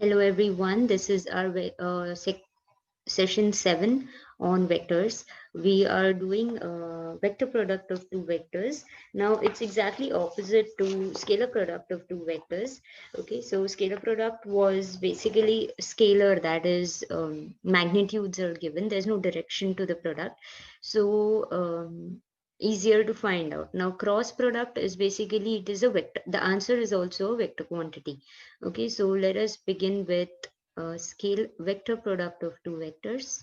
Hello everyone, this is our session 7 on vectors. We are doing vector product of two vectors. Now it's exactly opposite to scalar product of two vectors. Okay, so scalar product was basically scalar, that is magnitudes are given. There's no direction to the product. So easier to find out. Now cross product is basically, it is a vector. The answer is also a vector quantity. Okay, so let us begin with scale vector product of two vectors.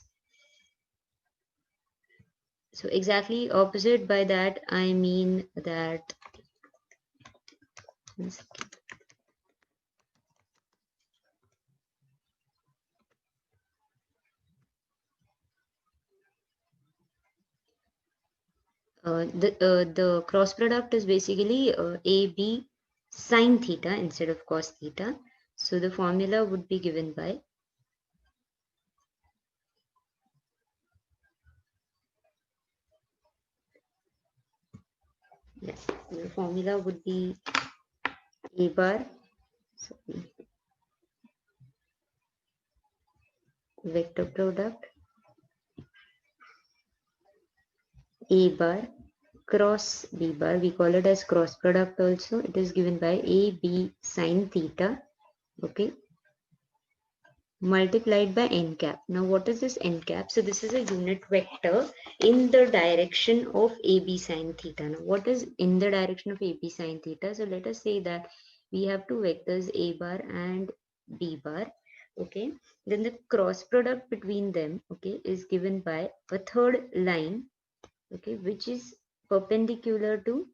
So exactly opposite, by that I mean that the cross product is basically AB sine theta instead of cos theta. So the formula would be given by the formula would be A bar, sorry, vector product A bar cross B bar. We call it as cross product also. It is given by AB sine theta, okay, multiplied by n cap. Now what is this n cap? So this is a unit vector in the direction of AB sine theta. Now what is in the direction of AB sine theta? So let us say that we have two vectors A bar and B bar, okay. Then the cross product between them, okay, is given by a third line, okay, which is perpendicular to,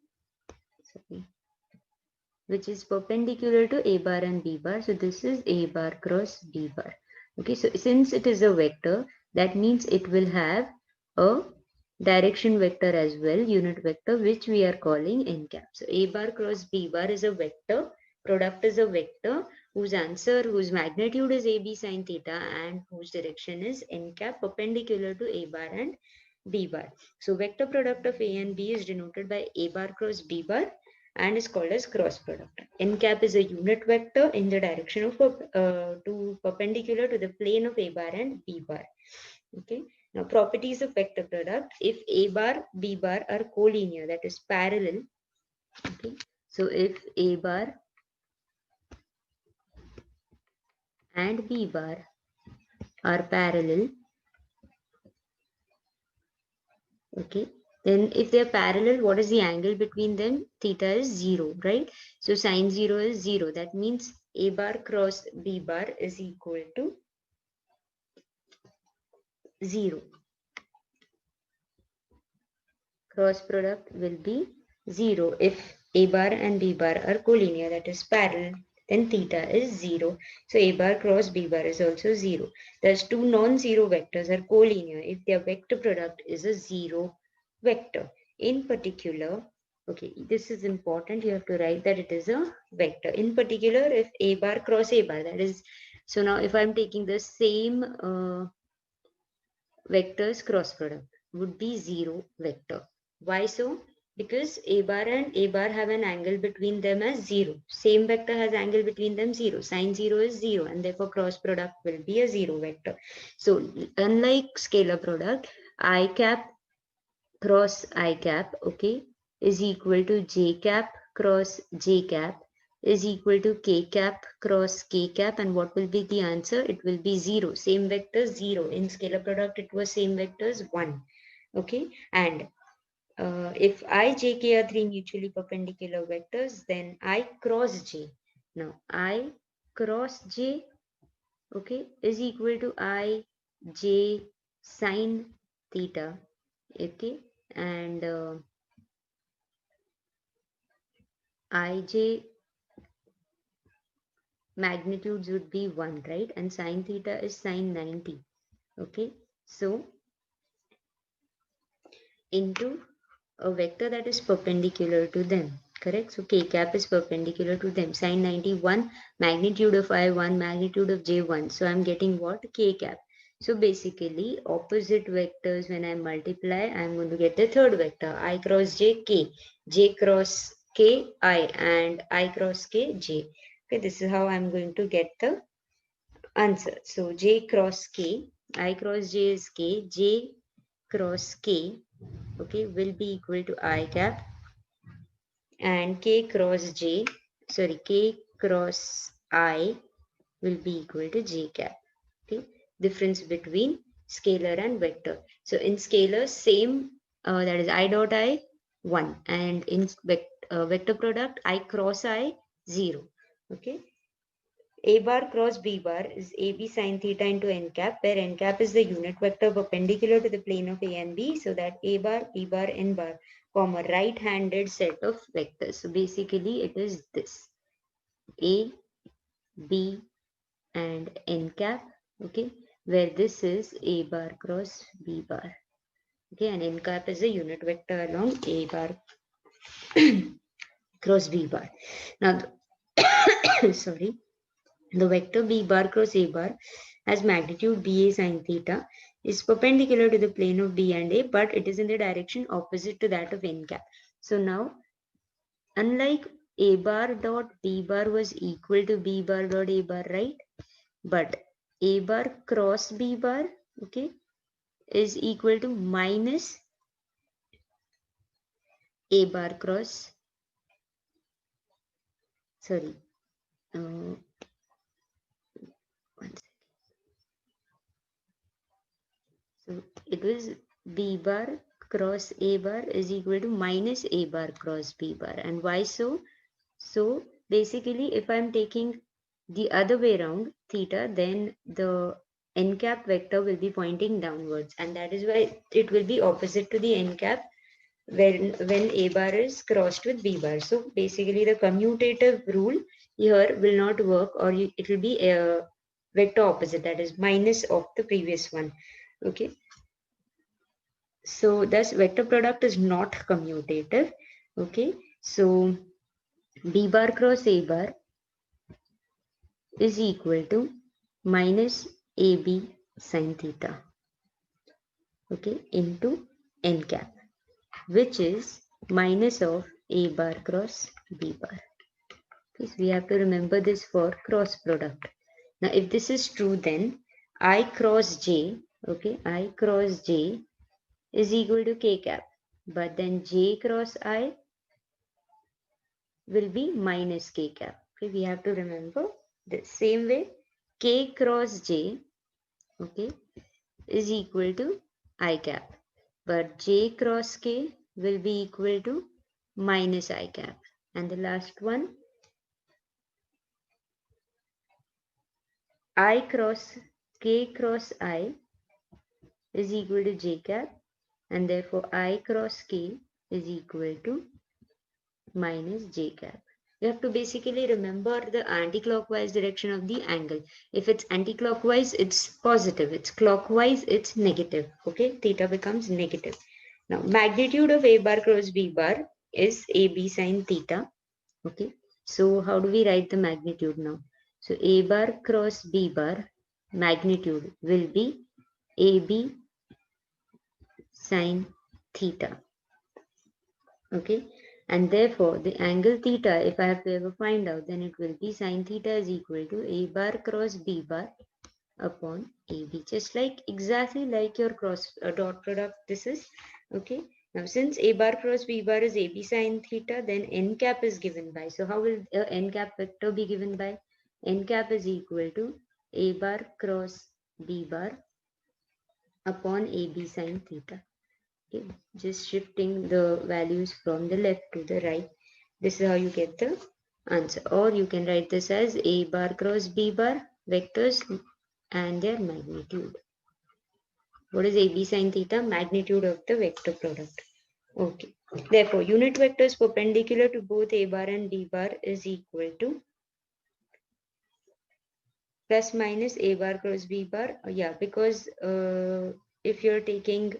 sorry, which is perpendicular to A bar and B bar. So this is A bar cross B bar. Okay, so since it is a vector, that means it will have a direction vector as well, unit vector, which we are calling n cap. So A bar cross B bar is a vector, product is a vector whose answer, whose magnitude is AB sine theta and whose direction is n cap, perpendicular to A bar and B bar. So vector product of A and B is denoted by A bar cross B bar and is called as cross product. N cap is a unit vector in the direction of to perpendicular to the plane of A bar and B bar. Okay. Now properties of vector product: if A bar B bar are collinear, that is parallel. Okay. So if A bar and B bar are parallel, okay, then if they're parallel, what is the angle between them? Theta is 0, right? So sine 0 is 0. That means A bar cross B bar is equal to 0. Cross product will be 0 if A bar and B bar are collinear, that is parallel, then theta is 0. So A bar cross B bar is also 0. Thus two non-zero vectors are collinear if their vector product is a 0 vector. In particular, okay, this is important, you have to write that it is a vector. In particular, if A bar cross A bar, that is, so now if I'm taking the same vectors cross product would be 0 vector. Why so? Because A bar and A bar have an angle between them as 0. Same vector has angle between them 0. Sine 0 is 0 and therefore cross product will be a 0 vector. So unlike scalar product, I cap cross I cap, okay, is equal to J cap cross J cap is equal to K cap cross K cap, and what will be the answer? It will be 0. Same vector 0. In scalar product, it was same vectors 1. Okay, and if I, J, K are three mutually perpendicular vectors, then I cross J. Now I cross J, okay, is equal to I, J sine theta, okay, and Ij magnitudes would be 1, right? And sine theta is sine 90. Okay, so into a vector that is perpendicular to them, correct? So k cap is perpendicular to them. Sine 91, magnitude of I 1, magnitude of j 1. So I'm getting what? K cap. So basically, opposite vectors, when I multiply, I'm going to get the third vector. I cross j, k. J cross k, I. And I cross k, j. Okay, this is how I'm going to get the answer. So J cross K, I cross J is K, J cross K, okay, will be equal to I cap, and K cross J, sorry, K cross I will be equal to J cap. Okay, difference between scalar and vector. So in scalar, same, that is I dot I 1, and in vector product, I cross I 0. Okay, A bar cross B bar is AB sine theta into n cap, where n cap is the unit vector perpendicular to the plane of A and B, so that A bar, B bar, n bar form a right-handed set of vectors. So basically it is this: A, B, and n cap, okay, where this is A bar cross B bar, okay, and n cap is a unit vector along A bar cross B bar. Now, sorry, the vector B bar cross A bar has magnitude BA sine theta, is perpendicular to the plane of B and A, but it is in the direction opposite to that of n cap. So now, unlike A bar dot B bar was equal to B bar dot A bar, right? But A bar cross B bar, okay, is equal to minus A bar cross, sorry, one second. So it was B bar cross A bar is equal to minus A bar cross B bar. And why so? So basically, if I'm taking the other way around theta, then the n cap vector will be pointing downwards, and that is why it will be opposite to the n cap when A bar is crossed with B bar. So basically the commutative rule here will not work, or it will be a vector opposite, that is minus of the previous one. Okay. So thus vector product is not commutative. Okay. So B bar cross A bar is equal to minus AB sine theta, okay, into n cap, which is minus of A bar cross B bar. Okay, so we have to remember this for cross product. Now, if this is true, then I cross J, okay, I cross J is equal to K cap, but then J cross I will be minus K cap. Okay, we have to remember the same way K cross J, okay, is equal to I cap, but J cross K will be equal to minus I cap. And the last one, I cross K cross I is equal to J cap, and therefore I cross K is equal to minus J cap. You have to basically remember the anti-clockwise direction of the angle. If it's anti-clockwise, it's positive. It's clockwise, it's negative. Okay, theta becomes negative. Now, magnitude of A bar cross B bar is AB sine theta. Okay, so how do we write the magnitude now? So A bar cross B bar magnitude will be AB sine theta. Okay, and therefore the angle theta, if I have to ever find out, then it will be sine theta is equal to A bar cross B bar upon AB, just like exactly like your cross dot product this is. Okay, now since A bar cross B bar is AB sine theta, then n cap is given by, so how will n cap vector be given by? N cap is equal to A bar cross B bar upon AB sine theta. Okay, just shifting the values from the left to the right. This is how you get the answer. Or you can write this as A bar cross B bar vectors and their magnitude. What is AB sine theta? Magnitude of the vector product. Okay. Therefore, unit vectors perpendicular to both A bar and B bar is equal to plus minus A bar cross B bar. Yeah, because if you're taking,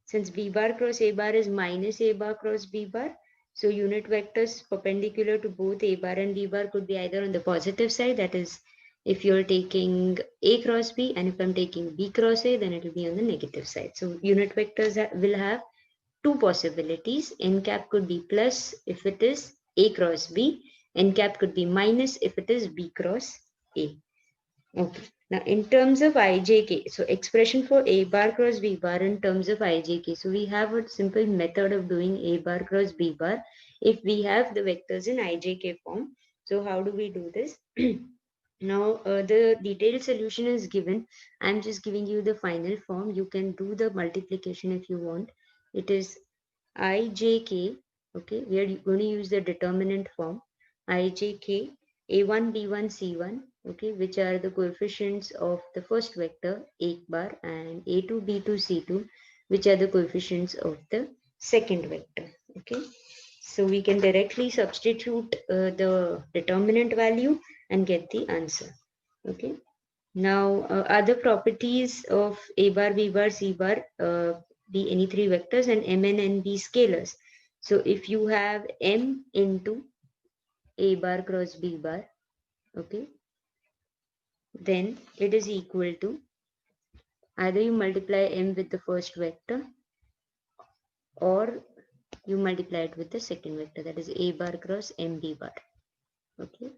since B bar cross A bar is minus A bar cross B bar, so unit vectors perpendicular to both A bar and B bar could be either on the positive side, that is, if you're taking A cross B, and if I'm taking B cross A, then it will be on the negative side. So unit vectors will have two possibilities. N cap could be plus if it is A cross B, N cap could be minus if it is B cross A. Okay. Now, in terms of ijk, so expression for a bar cross b bar in terms of ijk. So we have a simple method of doing a bar cross b bar if we have the vectors in ijk form. So how do we do this? Now, the detailed solution is given. I'm just giving you the final form. You can do the multiplication if you want. It is ijk. Okay, we are going to use the determinant form. Ijk a1, b1, c1, okay, which are the coefficients of the first vector, a bar, and a2, b2, c2, which are the coefficients of the second vector, okay. So we can directly substitute the determinant value and get the answer, okay. Now, other properties of a bar, b bar, c bar, be any three vectors, and mn and b scalars. So if you have m into a bar cross b bar, okay, then it is equal to, either you multiply m with the first vector or you multiply it with the second vector, that is a bar cross mb bar, okay.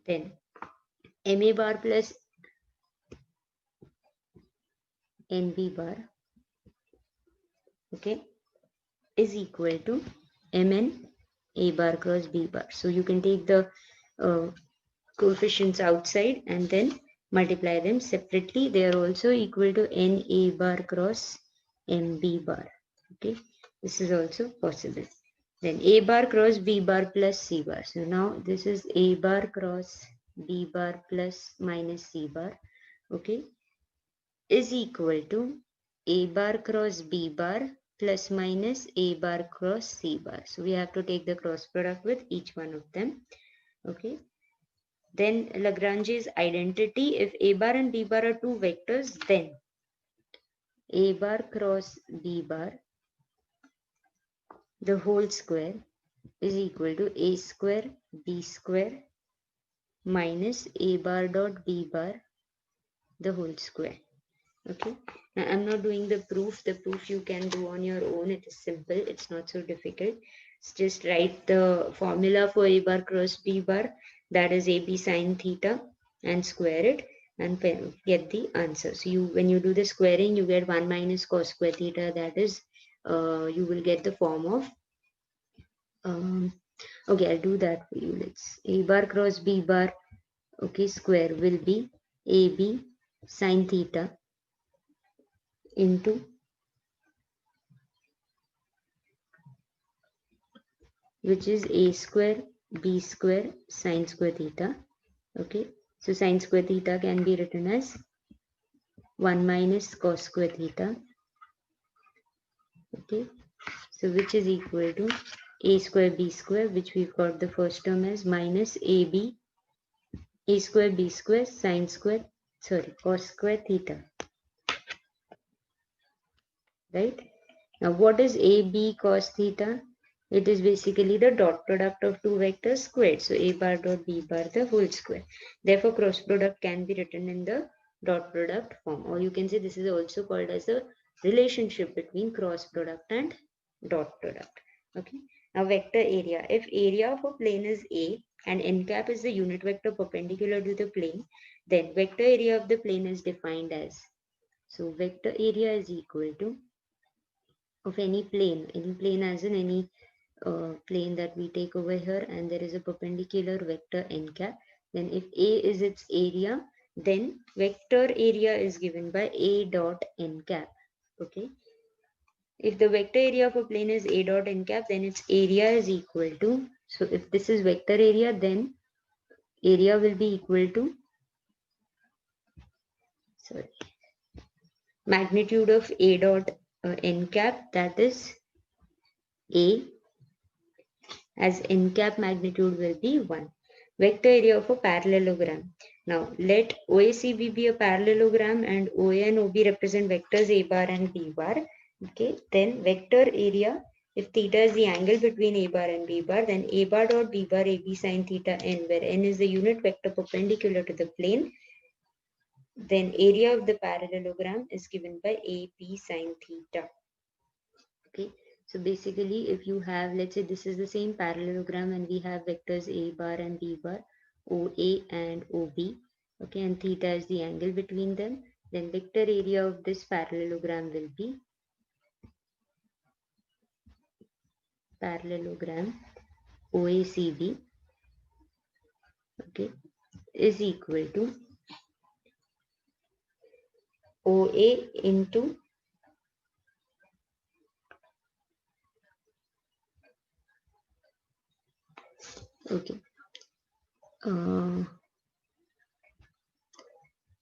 Then ma bar plus nb bar, okay, is equal to mn a bar cross b bar. So you can take the coefficients outside and then multiply them separately. They are also equal to n a bar cross mb bar, okay. This is also possible. Then a bar cross b bar plus c bar. So now this is a bar cross b bar plus minus c bar, okay, is equal to a bar cross b bar plus minus a bar cross c bar. So we have to take the cross product with each one of them, okay. Then Lagrange's identity, if a bar and b bar are two vectors, then a bar cross b bar, the whole square, is equal to a square b square minus a bar dot b bar, the whole square, okay. Now I'm not doing the proof. The proof you can do on your own. It is simple. It's not so difficult. Just write the formula for a bar cross b bar, that is ab sine theta, and square it and get the answer. So you, when you do the squaring, you get 1 minus cos square theta. That is, you will get the form of, okay, I'll do that for you. Let's, a bar cross b bar, okay, square will be ab sine theta into, which is a square b square sine square theta, okay. So sine square theta can be written as 1 minus cos square theta, okay. So which is equal to a square b square, which we've got the first term as, minus ab a square b square sine square, sorry, cos square theta, right. Now what is ab cos theta? It is basically the dot product of two vectors squared. So a bar dot b bar, the whole square. Therefore cross product can be written in the dot product form, or you can say this is also called as the relationship between cross product and dot product, okay. Now vector area, if area of a plane is a and n cap is the unit vector perpendicular to the plane, then vector area of the plane is defined as, so vector area is equal to, of any plane as in any plane that we take over here, and there is a perpendicular vector n cap, then if a is its area, then vector area is given by a dot n cap, okay. If the vector area of a plane is a dot n cap, then its area is equal to, so if this is vector area, then area will be equal to, sorry, magnitude of a dot n cap, that is a, as n cap magnitude will be 1. Vector area of a parallelogram. Now let OACB be a parallelogram and OA and OB represent vectors a bar and b bar. Okay, then vector area, if theta is the angle between a bar and b bar, then a bar dot b bar ab sine theta n, where n is the unit vector perpendicular to the plane, then area of the parallelogram is given by ab sine theta. Okay. So basically, if you have, let's say this is the same parallelogram and we have vectors a bar and b bar, OA and OB. Okay, and theta is the angle between them. Then vector area of this parallelogram will be parallelogram OACB, okay, is equal to OA into okay.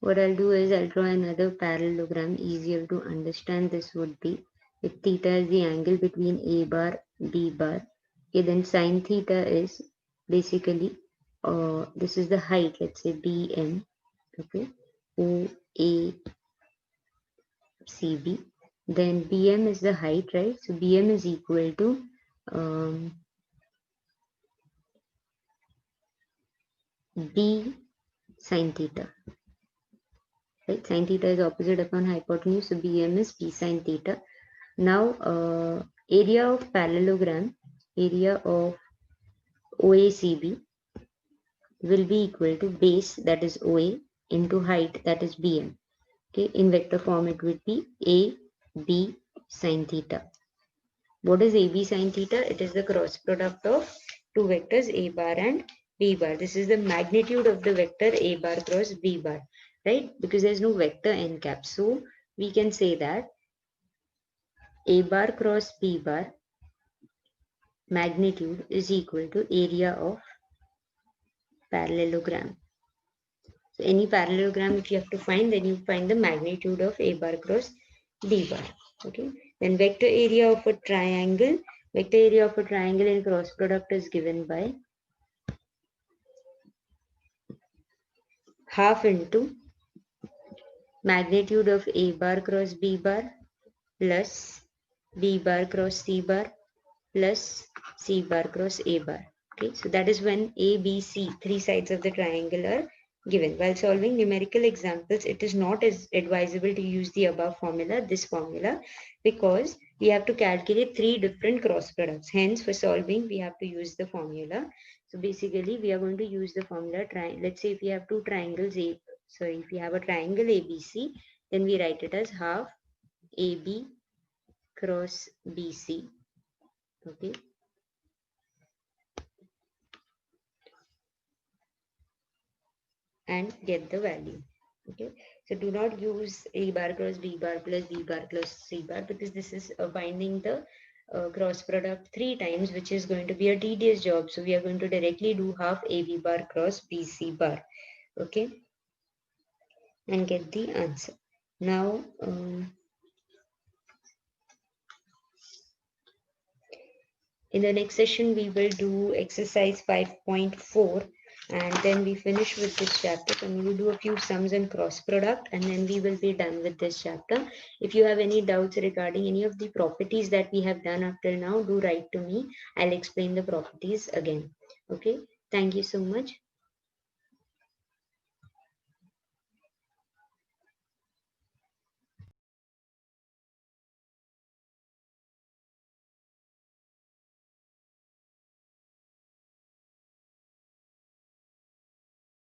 What I'll do is I'll draw another parallelogram. Easier to understand this would be if theta is the angle between A bar, B bar. Okay, then sine theta is basically this is the height. Let's say BM. Okay, OACB. Then BM is the height, right? So BM is equal to B sine theta. Right? Sine theta is opposite upon hypotenuse, so BM is B sine theta. Now, area of parallelogram, area of OACB will be equal to base, that is OA, into height, that is BM. Okay, in vector form, it would be AB sine theta. What is AB sine theta? It is the cross product of two vectors A bar and B bar. This is the magnitude of the vector A bar cross B bar, right? Because there is no vector n cap. So we can say that A bar cross B bar magnitude is equal to area of parallelogram. So any parallelogram, if you have to find, then you find the magnitude of A bar cross B bar. Okay. Then vector area of a triangle. Vector area of a triangle in cross product is given by half into magnitude of A bar cross B bar plus B bar cross C bar plus C bar cross A bar. Okay, so that is when A, B, C, three sides of the triangle are given. While solving numerical examples, it is not as advisable to use the above formula, this formula, because we have to calculate three different cross products. Hence, for solving, we have to use the formula. So basically, we are going to use the formula. Let's say if we have two triangles if we have a triangle ABC, then we write it as half AB cross BC. Okay. And get the value. Okay, so do not use A bar cross B bar plus B bar plus C bar, because this is binding the cross product three times, which is going to be a tedious job. So we are going to directly do half AB bar cross BC bar. Okay, and get the answer. Now, in the next session, we will do exercise 5.4, and then we finish with this chapter. And we will do a few sums and cross product, and then we will be done with this chapter. If you have any doubts regarding any of the properties that we have done up till now, do write to me. I'll explain the properties again. Okay, thank you so much.